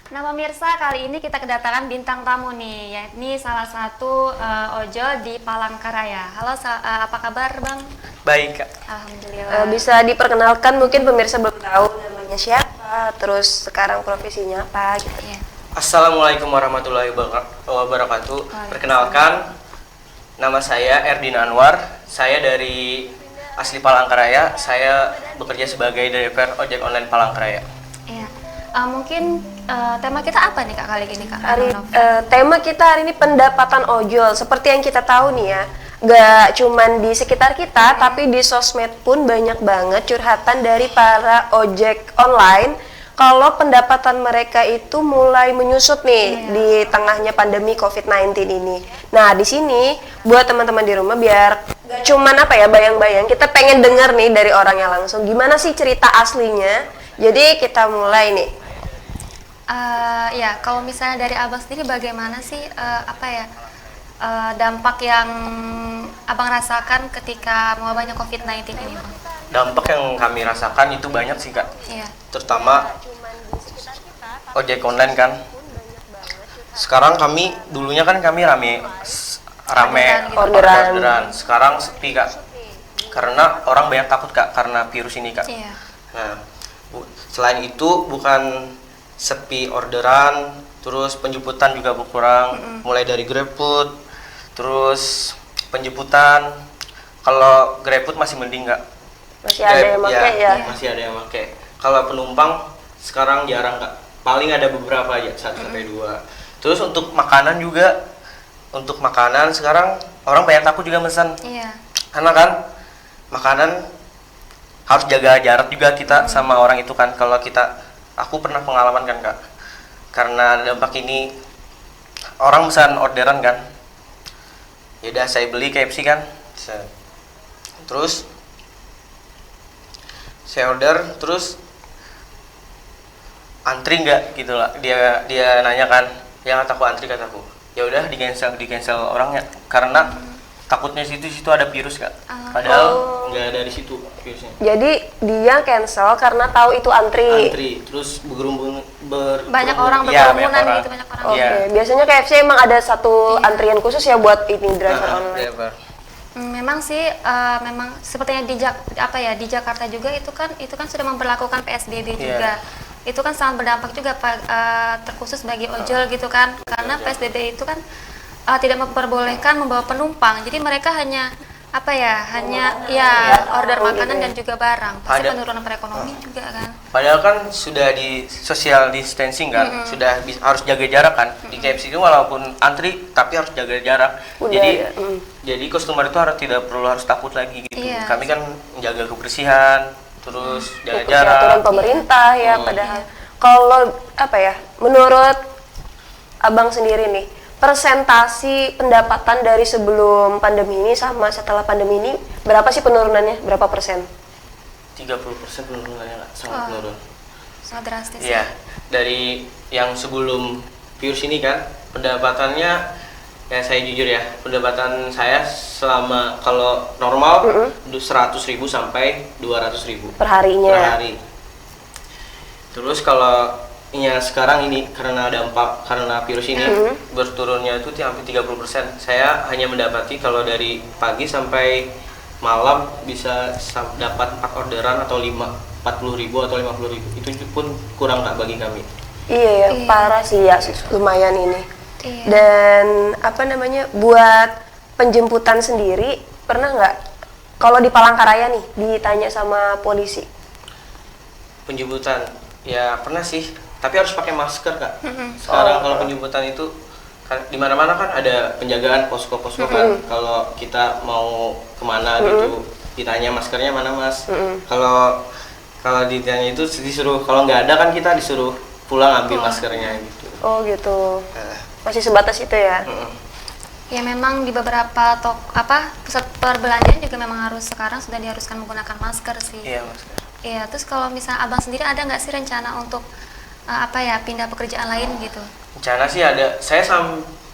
Nah pemirsa, kali ini kita kedatangan bintang tamu nih, yakni salah satu ojol di Palangkaraya. Halo, apa kabar Bang? Baik, Kak. Alhamdulillah. Bisa diperkenalkan, mungkin pemirsa belum tahu namanya siapa, terus sekarang profesinya apa gitu. Iya. Assalamualaikum warahmatullahi wabarakatuh. Perkenalkan, nama saya Erdin Anwar. Saya dari asli Palangkaraya. Saya bekerja sebagai driver ojek online Palangkaraya. Iya. Mungkin tema kita apa nih Kak kali ini Kak? Tema kita hari ini pendapatan ojol. Seperti yang kita tahu nih ya, gak cuman di sekitar kita, tapi di sosmed pun banyak banget curhatan dari para ojek online. Kalau pendapatan mereka itu mulai menyusut nih di tengahnya pandemi COVID-19 ini. Nah, di sini buat teman-teman di rumah biar gak cuman apa ya bayang-bayang, kita pengen denger nih dari orangnya langsung gimana sih cerita aslinya. Jadi kita mulai nih. Ya, kalau misalnya dari Abang sendiri bagaimana sih dampak yang Abang rasakan ketika mewabahnya COVID-19 ini, Bang? Dampak yang kami rasakan itu banyak sih, Kak. Iya. Terutama ojek online kan. Sekarang dulunya kan kami rame orderan. Sekarang sepi, Kak. Karena orang banyak takut, Kak, karena virus ini, Kak. Iya. Nah, selain itu bukan sepi orderan, terus penjemputan juga berkurang, mulai dari GrabFood, terus penjemputan. Kalau GrabFood masih mending, Kak. Masih ada yang pakai ya? Masih ada yang pakai. Kalau penumpang sekarang jarang, Kak. Paling ada beberapa aja, 1 sampai 2. Terus untuk makanan juga, untuk makanan sekarang orang banyak takut juga pesan. Iya. Karena kan makanan harus jaga jarak juga kita sama orang itu kan. Kalau aku pernah pengalaman kan, Kak. Karena dampak ini orang pesan orderan kan. Ya udah saya beli KFC kan. Terus saya order, terus antri nggak gitu lah. Dia nanya kan, ya kataku antri, kataku. Ya udah di cancel orangnya karena takutnya situ ada virus, Kak. Padahal nggak ada di situ virusnya. Jadi dia cancel karena tahu itu antri. Terus Banyak orang Iya, berkerumunan gitu, banyak orang. Oke, Iya. biasanya KFC emang ada satu antrian khusus ya buat ini driver online. Driver. Memang sih, memang sepertinya di Jakarta juga itu kan sudah memperlakukan PSBB juga. Itu kan sangat berdampak juga terkhusus bagi ojol gitu kan, karena PSBB itu kan tidak memperbolehkan membawa penumpang. Jadi mereka hanya order makanan dan juga barang. Pasti penurunan perekonomian juga kan. Padahal kan sudah di social distancing kan, sudah harus jaga jarak kan. Di KFC itu walaupun antri tapi harus jaga jarak. Jadi customer itu tidak perlu takut lagi gitu. Iya. Kami kan menjaga kebersihan, terus jaga Ikuti jarak. aturan pemerintah ya, padahal kalau menurut Abang sendiri nih, persentasi pendapatan dari sebelum pandemi ini sama setelah pandemi ini berapa sih penurunannya? Berapa persen? 30% penurunannya, Kak. Sangat menurun. Sangat drastis. Iya, dari yang sebelum virus ini kan pendapatannya, ya saya jujur ya, pendapatan saya selama kalau normal 100.000 sampai 200.000 Per harinya. per hari. Terus kalau sekarang ini karena virus ini berturunnya itu hampir 30%. Saya hanya mendapati kalau dari pagi sampai malam bisa dapat 4 orderan atau 40.000 atau 50.000. Itu pun kurang, Kak, bagi kami. Iya ya, parah sih ya, lumayan ini. Iya. Dan buat penjemputan sendiri pernah nggak? Kalau di Palangkaraya nih ditanya sama polisi. Penjemputan ya pernah sih, tapi harus pakai masker, Kak. Sekarang kalau penjemputan itu kan di mana-mana kan ada penjagaan posko-posko kan. Kalau kita mau kemana gitu ditanya maskernya mana, Mas. Kalau ditanya itu disuruh, kalau nggak ada kan kita disuruh pulang ambil maskernya gitu. Oh gitu. Masih sebatas itu ya. Ya memang di beberapa pusat perbelanjaan juga memang sekarang sudah diharuskan menggunakan masker sih. Iya, masker. Iya, terus kalau misalnya Abang sendiri ada nggak sih rencana untuk pindah pekerjaan lain gitu? Rencana sih ada. Saya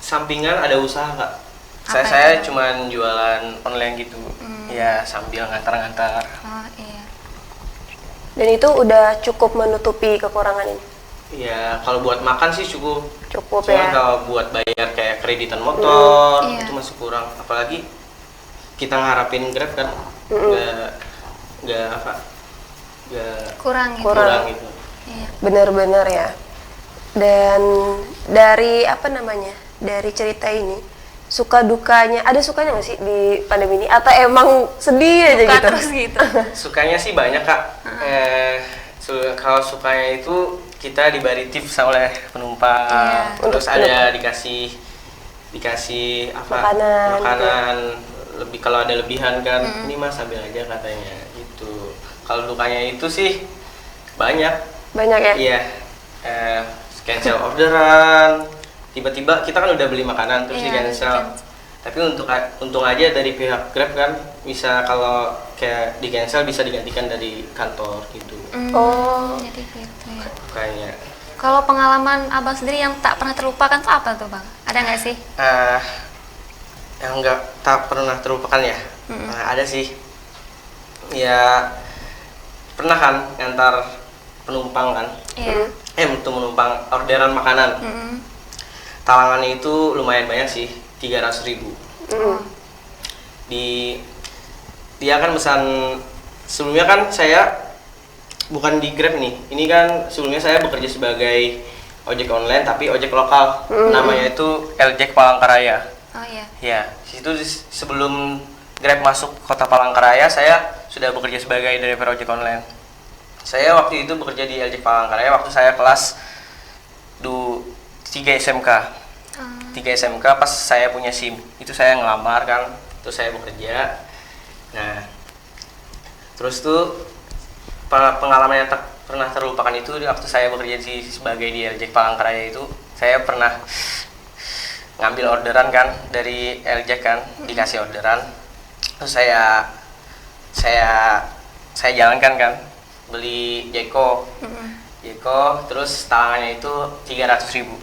sampingan ada usaha, Kak. Apa Saya itu? cuman jualan online gitu. Ya sambil ngantar-ngantar. Oh iya. Dan itu udah cukup menutupi kekurangan ini. Ya kalau buat makan sih cukup. Cukup Cuman ya. kalau buat bayar kayak kreditan motor Iya. itu masih kurang. Apalagi kita ngarapin Grab kan, nggak apa, nggak Kurang gitu. Kurang. gitu. Iya. Benar-benar ya. Dan dari apa namanya? Dari cerita ini suka dukanya, ada sukanya nggak sih di pandemi ini atau emang sedih aja Suka gitu? terus gitu. Sukanya sih banyak kak. Kalau sukanya itu kita diberi tips oleh penumpang, Iya. terus Untuk ada dikasih apa Makanan, makanan lebih kalau ada lebihan kan, ini mas ambil aja katanya gitu. Kalau dukanya itu sih banyak. Banyak ya? Iya, cancel orderan. Tiba-tiba kita kan udah beli makanan terus Iya, di cancel. Tapi untung aja dari pihak Grab kan bisa kalau kayak di cancel bisa digantikan dari kantor gitu. Oh. Jadi gitu ya. Kayaknya. Kalau pengalaman abang sendiri yang tak pernah terlupakan tuh apa tuh bang? Ada nggak sih? Yang nggak tak pernah terlupakan ya. Ada sih. Ya pernah kan ngantar penumpang kan. Iya. Untuk menumpang orderan makanan. Talangannya itu lumayan banyak sih, 300.000. Dia kan pesan sebelumnya kan saya bukan di Grab nih. Ini kan sebelumnya saya bekerja sebagai ojek online tapi ojek lokal. Namanya itu LJ Palangkaraya. Oh iya. Ya, situ sebelum Grab masuk kota Palangkaraya saya sudah bekerja sebagai driver ojek online. Saya waktu itu bekerja di LJ Palangkaraya waktu saya kelas 3 SMK. 3 SMK pas saya punya SIM. Itu saya ngelamar kan, terus saya bekerja. Nah, terus tuh pengalaman yang tak pernah terlupakan itu waktu saya bekerja sebagai di LJ Palangkaraya itu, saya pernah ngambil orderan kan dari LJ kan, dikasih orderan. Terus saya jalankan kan, beli Jeko, terus talangannya itu 300.000.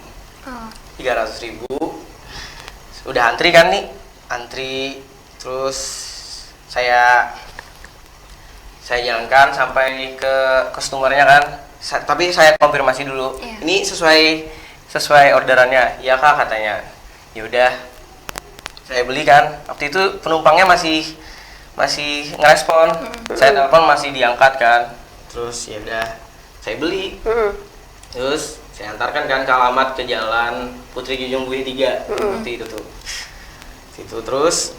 Oh. 300.000. Udah antri kan nih, terus saya jalankan sampai ke customernya kan. Tapi saya konfirmasi dulu. Iya. Ini sesuai orderannya. Iya kak katanya. Ya udah. Saya beli kan. Waktu itu penumpangnya masih ngerespon. Saya telepon masih diangkat kan. Terus ya udah saya beli. Terus saya antarkan kan ke alamat ke Jalan Putri Junjung Buih 3 waktu itu tuh. Situ terus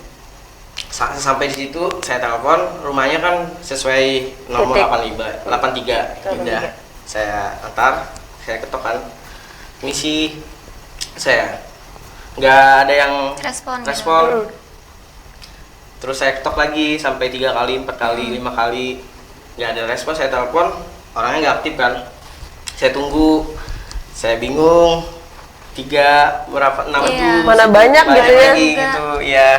sampai di situ saya telepon, rumahnya kan sesuai nomor 83. Udah saya antar, saya ketok kan. Misi saya nggak ada yang Respon. Terus saya ketok lagi sampai 3 kali, 4 kali, 5 kali nggak ada respon. Saya telepon, orangnya nggak aktif kan. Saya tunggu, saya bingung. 6 Iya. Mana banyak gitu ya. lagi gitu ya.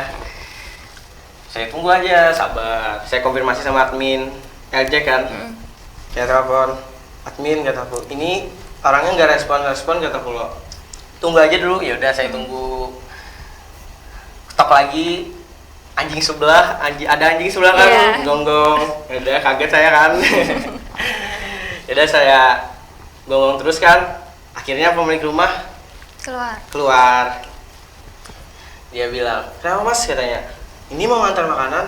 Saya tunggu aja, sabar. Saya konfirmasi sama admin LJ kan. Saya telepon admin, kata aku, ini orangnya nggak respon kata aku loh. Tunggu aja dulu. Ya udah saya tunggu. Ketok lagi, ada anjing sebelah kan, Iya. gonggong. Ya udah kaget saya kan. Ya udah saya gonggong terus kan. Akhirnya pemilik rumah keluar. Dia bilang, "Kenapa mas?" katanya. "Ini mau ngantar makanan."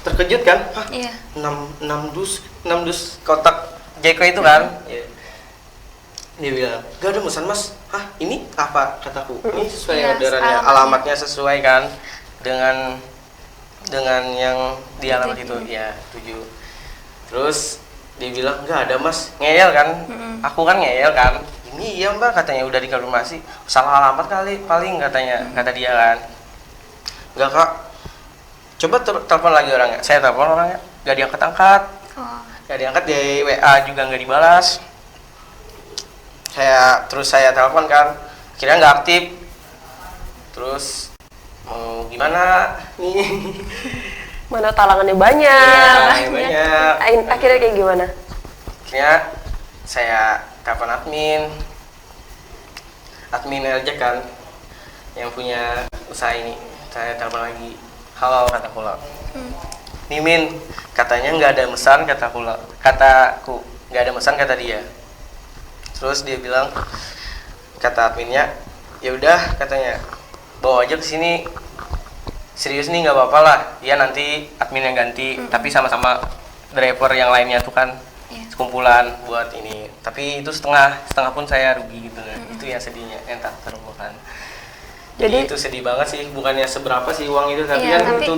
Terkejut kan? Hah? Iya. 6 dus kotak Jeko itu kan? Iya. Dia bilang, "Gak ada pesan mas." "Hah? Ini apa?" kataku. "Ini sesuai Iya, orderannya, alamatnya sesuai kan dengan yang di alamat itu." Ya, 7. Terus dia bilang, "Gak ada mas." Ngeyel kan? Aku kan ngeyel kan? "Ini iya mbak," katanya, "udah dikonfirmasi, salah alamat kali paling," katanya, kata dia kan. "Enggak kak, coba telepon lagi orangnya." Saya telepon orangnya, gak diangkat-angkat. Oh. Gak diangkat, di WA juga nggak dibalas. Terus saya telepon kan, akhirnya nggak aktif. Terus mau gimana nih? Mana talangannya banyak. Iya, banyak. Akhirnya kayak gimana? Akhirnya saya telepon admin LJ kan, yang punya usaha ini. Saya telepon lagi, "Halo," kataku lo. "Mimin," katanya, "nggak ada mesan," kataku, nggak ada mesan kata dia. Terus dia bilang, kata adminnya, ya udah katanya bawa aja ke sini, serius nih nggak apa-apa lah, ya nanti admin yang ganti, tapi sama-sama driver yang lainnya tuh kan sekumpulan buat ini, tapi itu setengah pun saya rugi gitu kan. Itu ya sedihnya, entar terlupakan. Jadi itu sedih banget sih, bukannya seberapa sih uang itu, tapi Iya, kan tapi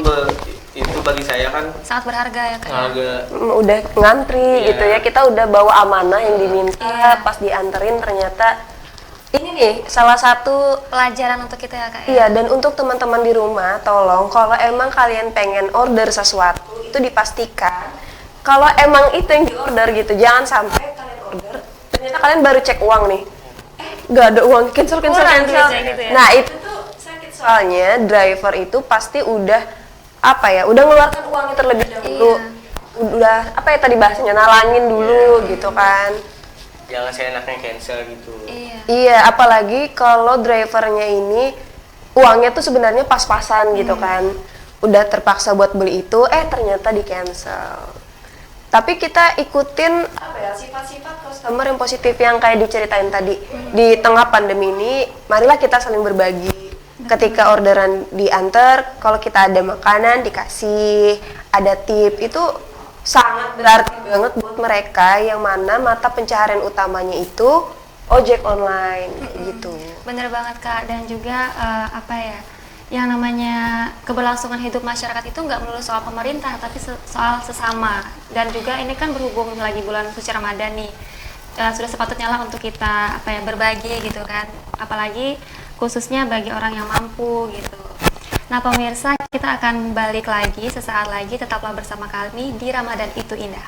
itu bagi saya kan sangat berharga ya Kak. agak Udah ngantri Iya. gitu ya, kita udah bawa amanah yang diminta, Iya. pas dianterin ternyata ini nih salah satu. Pelajaran untuk kita ya Kak ya. Iya, dan untuk teman-teman di rumah, tolong kalau emang kalian pengen order sesuatu, itu dipastikan kalau emang itu yang diorder gitu, jangan sampai kalian order, ternyata kalian baru cek uang nih, nggak ada uang, cancel. Kurang duitnya gitu ya. Nah itu tuh sakit, soalnya driver itu pasti udah udah ngeluarkan uangnya terlebih dahulu, udah tadi bahasanya, nalangin dulu gitu kan. jangan seenaknya cancel gitu. Iya, apalagi kalau drivernya ini uangnya tuh sebenarnya pas-pasan gitu kan. Udah terpaksa buat beli itu, ternyata di cancel. Tapi kita ikutin sifat-sifat customer yang positif yang kayak diceritain tadi. Di tengah pandemi ini, marilah kita saling berbagi. Ketika orderan diantar, kalau kita ada makanan dikasih, ada tip, itu sangat berarti banget buat mereka yang mana mata pencaharian utamanya itu ojek online kayak gitu. Bener banget Kak, dan juga yang namanya keberlangsungan hidup masyarakat itu nggak melulu soal pemerintah, tapi soal sesama. Dan juga ini kan berhubung lagi bulan suci Ramadan nih, sudah sepatutnya lah untuk kita berbagi gitu kan, apalagi khususnya bagi orang yang mampu gitu. Nah pemirsa, kita akan balik lagi sesaat lagi, tetaplah bersama kami di Ramadan Itu Indah.